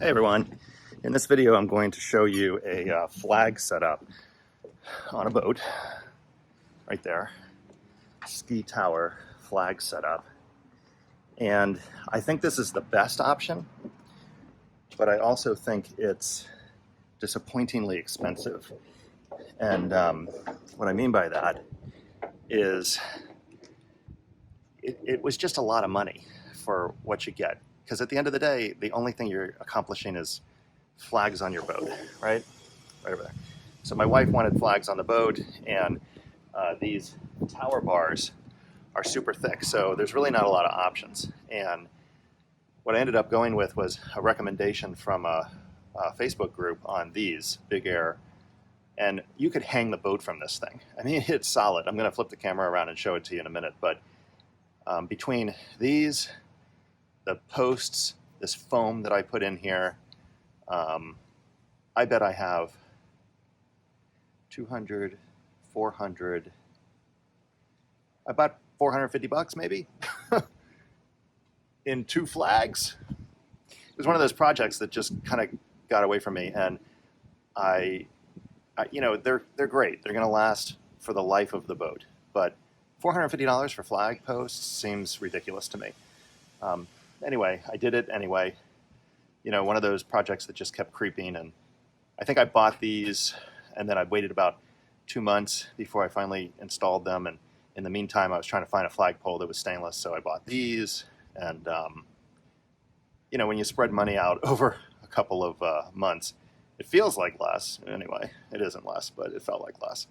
Hey everyone, in this video I'm going to show you a flag setup on a boat, right there, ski tower flag setup. And I think this is the best option, but I also think it's disappointingly expensive. And what I mean by that is it was just a lot of money for what you get. Because at the end of the day, the only thing you're accomplishing is flags on your boat, right? Right over there. So my wife wanted flags on the boat, and these tower bars are super thick, so there's really not a lot of options. And what I ended up going with was a recommendation from a Facebook group on these Big Air, and you could hang the boat from this thing. I mean, it's solid. I'm going to flip the camera around and show it to you in a minute, but between these, the posts, this foam that I put in here, I bet I have 200, 400, about 450 bucks maybe in 2 flags. It was one of those projects that just kind of got away from me, and I you know, they're great. They're going to last for the life of the boat, but $450 for flag posts seems ridiculous to me. Anyway, I did it anyway. You know, one of those projects that just kept creeping, and I think I bought these, and then I waited about 2 months before I finally installed them, and in the meantime I was trying to find a flagpole that was stainless, so I bought these. And you know, when you spread money out over a couple of months, it feels like less. Anyway, it isn't less, but it felt like less.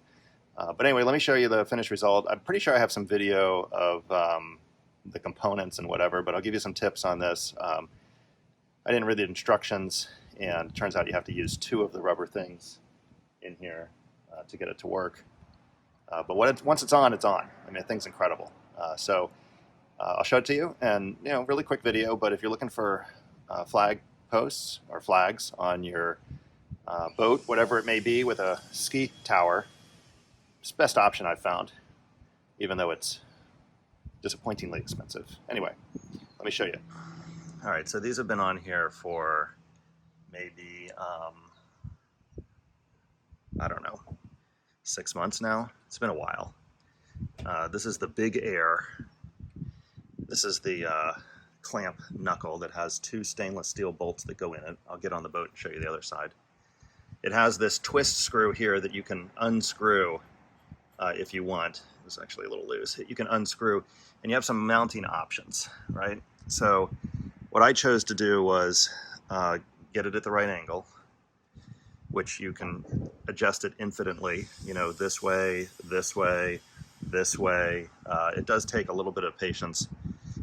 But anyway, let me show you the finished result. I'm pretty sure I have some video of the components and whatever, but I'll give you some tips on this. I didn't read the instructions, and it turns out you have to use 2 of the rubber things in here to get it to work. But once it's on, it's on. I mean, the thing's incredible. So I'll show it to you, and you know, really quick video. But if you're looking for flag posts or flags on your boat, whatever it may be, with a ski tower, it's the best option I've found, even though it's disappointingly expensive. Anyway, let me show you. All right, so these have been on here for maybe, I don't know, 6 months now. It's been a while. This is the Big Air. This is the clamp knuckle that has 2 stainless steel bolts that go in it. I'll get on the boat and show you the other side. It has this twist screw here that you can unscrew if you want. It's actually a little loose. You can unscrew, and you have some mounting options, right? So what I chose to do was get it at the right angle, which you can adjust it infinitely, you know, this way, this way, this way. It does take a little bit of patience,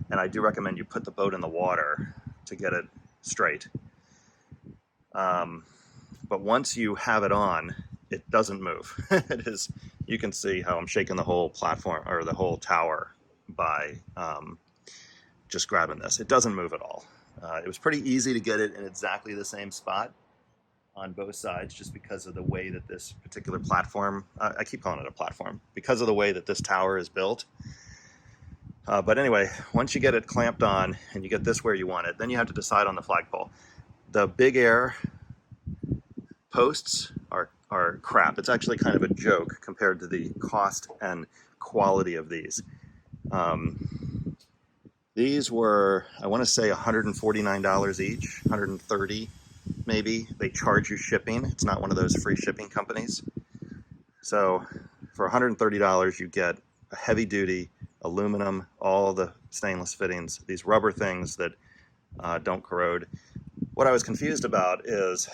and I do recommend you put the boat in the water to get it straight. But once you have it on, it doesn't move. It is, you can see how I'm shaking the whole platform, or the whole tower, by just grabbing this. It doesn't move at all. It was pretty easy to get it in exactly the same spot on both sides, just because of the way that this particular platform, I keep calling it a platform, because of the way that this tower is built. But anyway, once you get it clamped on and you get this where you want it, then you have to decide on the flagpole. The Big Air posts are crap. It's actually kind of a joke compared to the cost and quality of these. These were, I want to say, $149 each, $130 maybe. They charge you shipping. It's not one of those free shipping companies. So for $130 you get a heavy duty aluminum, all the stainless fittings, these rubber things that don't corrode. What I was confused about is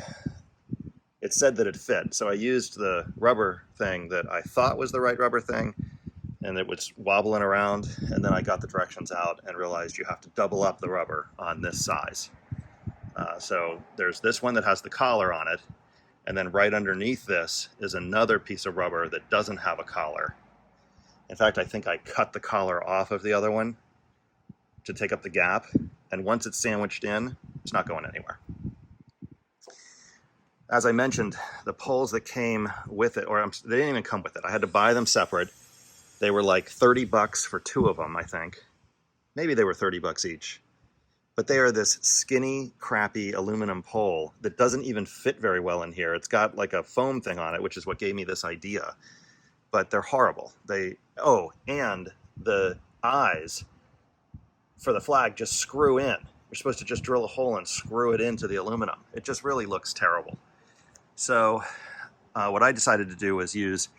it said that it fit, so I used the rubber thing that I thought was the right rubber thing, and it was wobbling around, and then I got the directions out and realized you have to double up the rubber on this size. So there's this one that has the collar on it, and then right underneath this is another piece of rubber that doesn't have a collar. In fact, I think I cut the collar off of the other one to take up the gap, and once it's sandwiched in, it's not going anywhere. As I mentioned, the poles that came with it, they didn't even come with it. I had to buy them separate. They were like 30 bucks for 2 of them, I think. Maybe they were 30 bucks each. but they are this skinny, crappy aluminum pole that doesn't even fit very well in here. It's got like a foam thing on it, which is what gave me this idea. But they're horrible. Oh, and the eyes for the flag just screw in. You're supposed to just drill a hole and screw it into the aluminum. It just really looks terrible. So what I decided to do was use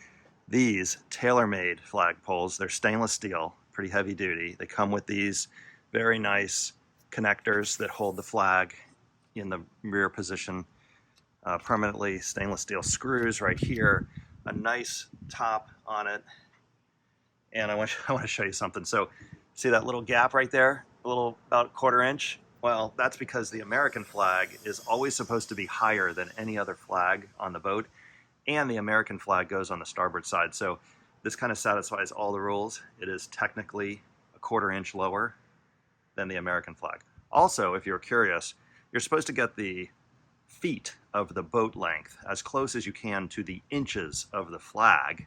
these Tailor-Made flagpoles. They're stainless steel, pretty heavy duty. They come with these very nice connectors that hold the flag in the rear position permanently. Stainless steel screws right here, a nice top on it. And I want to show you something. So see that little gap right there, a little about 1/4 inch? Well, that's because the American flag is always supposed to be higher than any other flag on the boat, and the American flag goes on the starboard side. So this kind of satisfies all the rules. It is technically a 1/4 inch lower than the American flag. Also, if you're curious, you're supposed to get the feet of the boat length as close as you can to the inches of the flag.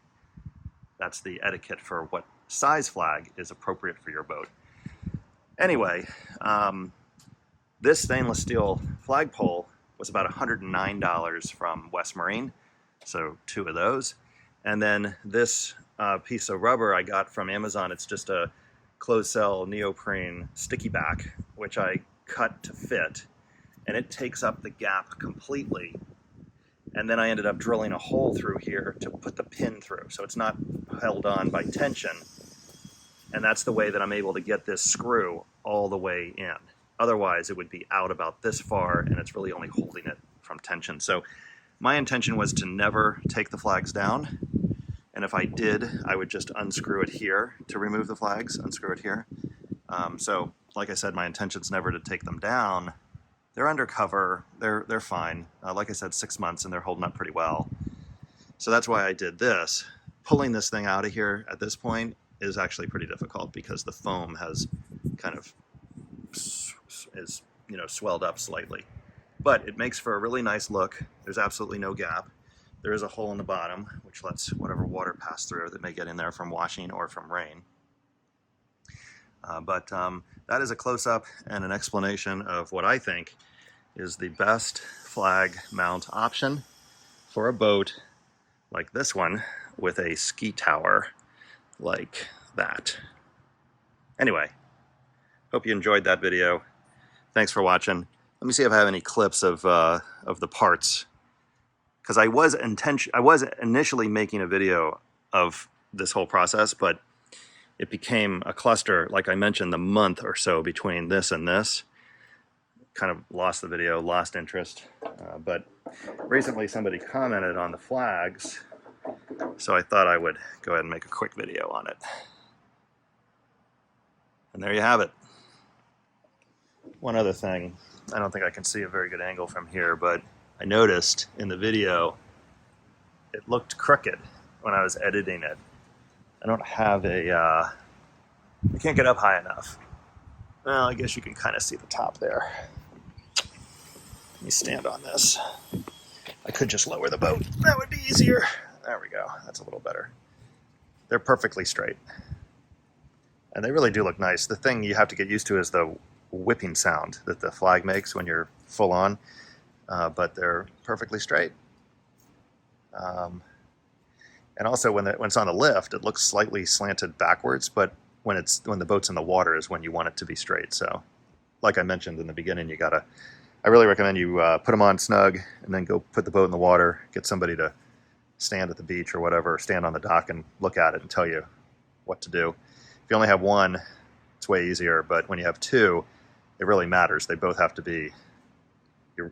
That's the etiquette for what size flag is appropriate for your boat. Anyway, this stainless steel flagpole was about $109 from West Marine, so 2 of those. And then this piece of rubber I got from Amazon. It's just a closed cell neoprene sticky back, which I cut to fit, and it takes up the gap completely. And then I ended up drilling a hole through here to put the pin through, so it's not held on by tension. And that's the way that I'm able to get this screw all the way in. Otherwise, it would be out about this far, and it's really only holding it from tension. So my intention was to never take the flags down. And if I did, I would just unscrew it here to remove the flags, unscrew it here. So like I said, my intention's never to take them down. They're undercover, they're fine. Like I said, 6 months, and they're holding up pretty well. So that's why I did this. Pulling this thing out of here at this point is actually pretty difficult because the foam has kind of swelled up slightly. But it makes for a really nice look. There's absolutely no gap. There is a hole in the bottom, which lets whatever water pass through that may get in there from washing or from rain. But that is a close-up and an explanation of what I think is the best flag mount option for a boat like this one with a ski tower like that. Anyway, hope you enjoyed that video. Thanks for watching. Let me see if I have any clips of the parts, because I was initially making a video of this whole process, but it became a cluster, like I mentioned, the month or so between this and this. Kind of lost the video, lost interest. But recently somebody commented on the flags, so I thought I would go ahead and make a quick video on it. And there you have it. One other thing, I don't think I can see a very good angle from here, but I noticed in the video it looked crooked when I was editing it. I don't have I can't get up high enough. Well, I guess you can kind of see the top there. Let me stand on this. I could just lower the boat. That would be easier. There we go. That's a little better. They're perfectly straight. And they really do look nice. The thing you have to get used to is the whipping sound that the flag makes when you're full on. But they're perfectly straight. And also when it's on the lift, it looks slightly slanted backwards, but when the boat's in the water is when you want it to be straight. So like I mentioned in the beginning, I really recommend you put them on snug and then go put the boat in the water, get somebody to stand at the beach or whatever, stand on the dock and look at it and tell you what to do. If you only have one, it's way easier, but when you have two, it really matters. They both have to be,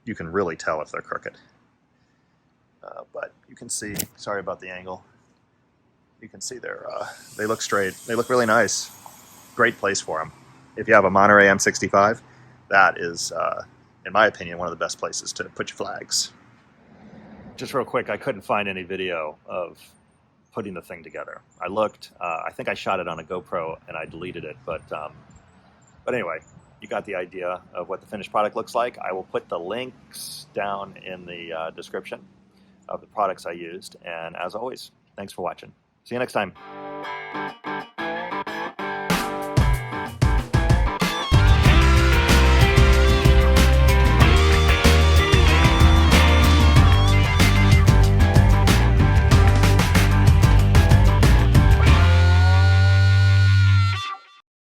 you can really tell if they're crooked. But you can see, sorry about the angle, you can see they look straight. They look really nice. Great place for them. If you have a Monterey M65, that is, in my opinion, one of the best places to put your flags. Just real quick, I couldn't find any video of putting the thing together. I looked, I think I shot it on a GoPro and I deleted it, but anyway, you got the idea of what the finished product looks like. I will put the links down in the description of the products I used, and as always, thanks for watching. See you next time.